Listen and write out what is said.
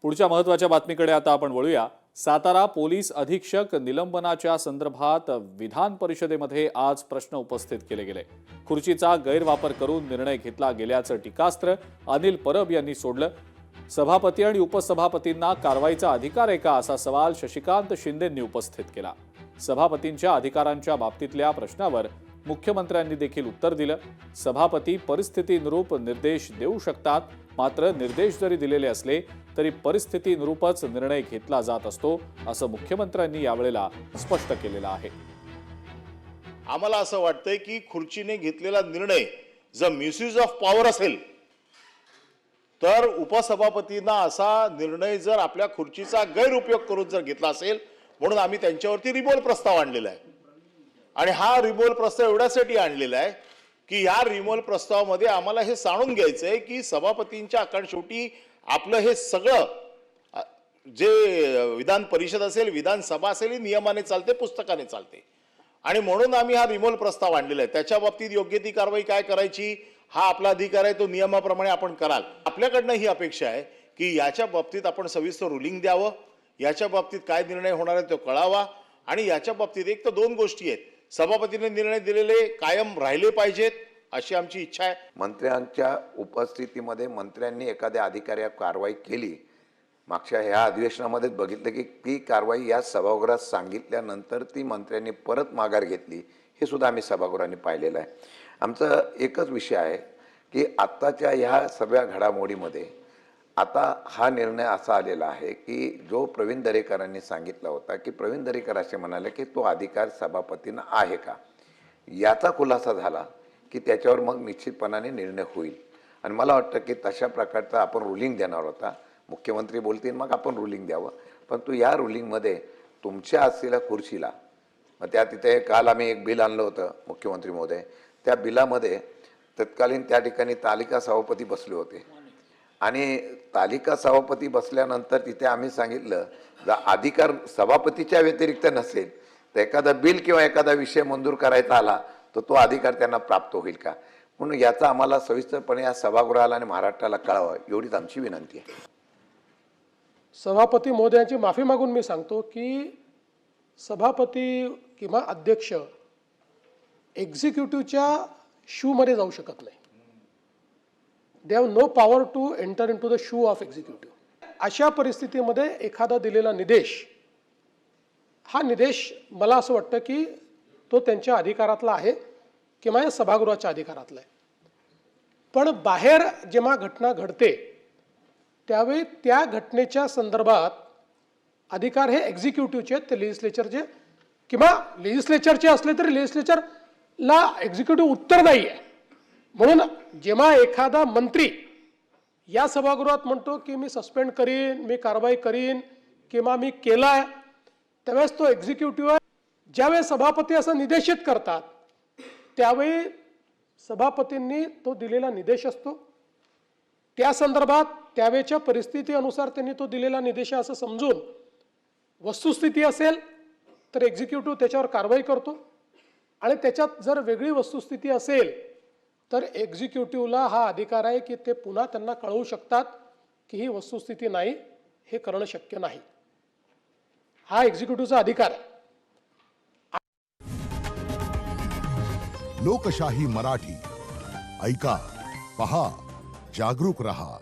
पुढच्या महत्त्वाच्या बातमीकडे आता आपण वळूया। सातारा पोलीस अधीक्षक निलंबनाच्या संदर्भात विधान परिषदेमध्ये आज प्रश्न उपस्थित केले गेले। खुर्चीचा गैरवापर करून निर्णय घेतला गेल्याचं टीकास्त्र अनिल परब यांनी सोडलं। सभापती आणि उपसभापतींना कारवाईचा अधिकार आहे का असा सवाल शशिकांत शिंदेंनी उपस्थित केला। सभापतींच्या अधिकारांच्या बाबतीतल्या प्रश्नावर मुख्यमंत्र्यांनी देखील उत्तर दिलं। सभापती परिस्थितीनुरूप निर्देश देऊ शकतात, मात्र निर्देश जरी दिलेले असले तरी परिस्थितीनुरूपच निर्णय घेतला जात असतो, असं मुख्यमंत्र्यांनी यावेळेला स्पष्ट केलेलं आहे। आम्हाला असं वाटतंय की खुर्चीने घेतलेला निर्णय जर मिसयूज ऑफ पॉवर असेल तर उपसभापतींना असा निर्णय जर आपल्या खुर्चीचा गैरउपयोग करून जर घेतला असेल म्हणून आम्ही त्यांच्यावरती रिमोल प्रस्ताव आणलेला आहे। आणि हा रिमोल प्रस्ताव एवढ्यासाठी आणलेला आहे की या रिमोल प्रस्तावामध्ये आम्हाला हे जाणून घ्यायचं आहे की सभापतींच्या कारण शेवटी आपलं हे सगळं जे विधान परिषद असेल, विधानसभा असेल, ही नियमाने चालते, पुस्तकाने चालते। आणि म्हणून आम्ही हा रिमोल प्रस्ताव आणलेला आहे। त्याच्या बाबतीत योग्य ती कारवाई काय करायची हा आपला अधिकार आहे, तो नियमाप्रमाणे आपण कराल। आपल्याकडनं ही अपेक्षा आहे की याच्या बाबतीत आपण सविस्तर रुलिंग द्यावं, याच्या बाबतीत काय निर्णय होणार आहे तो कळावा। आणि याच्या बाबतीत एक तर दोन गोष्टी आहेत, सभापतीने निर्णय दिलेले कायम राहिले पाहिजेत अशी आमची इच्छा आहे। मंत्र्यांच्या उपस्थितीमध्ये मंत्र्यांनी एखाद्या अधिकाऱ्यावर कारवाई केली, मागच्या ह्या अधिवेशनामध्ये बघितलं की ती कारवाई या सभागृहात सांगितल्यानंतर ती मंत्र्यांनी परत माघार घेतली, हे सुद्धा आम्ही सभागृहाने पाहिलेलं आहे। आमचा एकच विषय आहे की आत्ताच्या ह्या सगळ्या घडामोडीमध्ये आता हा निर्णय असा आलेला आहे की जो प्रवीण दरेकरांनी सांगितला होता की प्रवीण दरेकर असे म्हणाले की तो अधिकार सभापतींना आहे का, याचा खुलासा झाला की त्याच्यावर मग निश्चितपणाने निर्णय होईल। आणि मला वाटतं की तशा प्रकारचा आपण रुलिंग देणार होता, मुख्यमंत्री बोलतील मग आपण रुलिंग द्यावं, परंतु या रुलिंगमध्ये तुमच्या असलेल्या खुर्चीला मग त्या तिथे काल आम्ही एक बिल आणलं होतं मुख्यमंत्री महोदय, त्या बिलामध्ये तत्कालीन त्या ठिकाणी तालिका सभापती बसले होते आणि तालिका सभापती बसल्यानंतर तिथे आम्ही सांगितलं जर अधिकार सभापतीच्या व्यतिरिक्त नसेल तर एखादा बिल किंवा एखादा विषय मंजूर करायचा आला तर तो अधिकार त्यांना प्राप्त होईल का, म्हणून याचा आम्हाला सविस्तरपणे या सभागृहाला आणि महाराष्ट्राला कळावं एवढीच आमची विनंती आहे। सभापती महोदयांची माफी मागून मी सांगतो की सभापती किंवा अध्यक्ष एक्झिक्युटिव्हच्या शूमध्ये जाऊ शकत नाही। They have no power to enter into the shoe of executive. अशा परिस्थितीमध्ये एखादा दिलेला निर्देश, हा निर्देश मला असं वाटतं की तो त्यांच्या अधिकारातला आहे किंवा या सभागृहाच्या अधिकारातला आहे। पण बाहेर जेव्हा घटना घडते त्यावेळी त्या घटनेच्या संदर्भात अधिकार हे एक्झिक्युटिव्हचे, ते लेजिस्लेचरचे किंवा लेजिस्लेचरचे असले तरी लेजिस्लेचरला एक्झिक्युटिव्ह उत्तर नाही आहे। म्हणून जेव्हा एखादा मंत्री या सभागृहात म्हणतो की मी सस्पेंड करीन, मी कारवाई करीन किंवा मी केलाय, त्यावेळेस तो एक्झिक्युटिव्ह आहे। ज्यावेळेस सभापती असं निर्देशित करतात त्यावेळी सभापतींनी तो दिलेला निर्देश असतो, त्या संदर्भात त्यावेळच्या परिस्थितीनुसार त्यांनी तो दिलेला निर्देश असं समजून वस्तुस्थिती असेल तर एक्झिक्युटिव्ह त्याच्यावर कारवाई करतो आणि त्याच्यात जर वेगळी वस्तुस्थिती असेल तर एक्झिक्युटिव्हला हा अधिकार आहे की ते पुन्हा त्यांना कळवू शकतात की ही वस्तुस्थिती नाही, हे करणं शक्य नाही। हा एक्झिक्युटिव्हचा अधिकार आहे। लोकशाही मराठी ऐका, पहा, जागरूक रहा।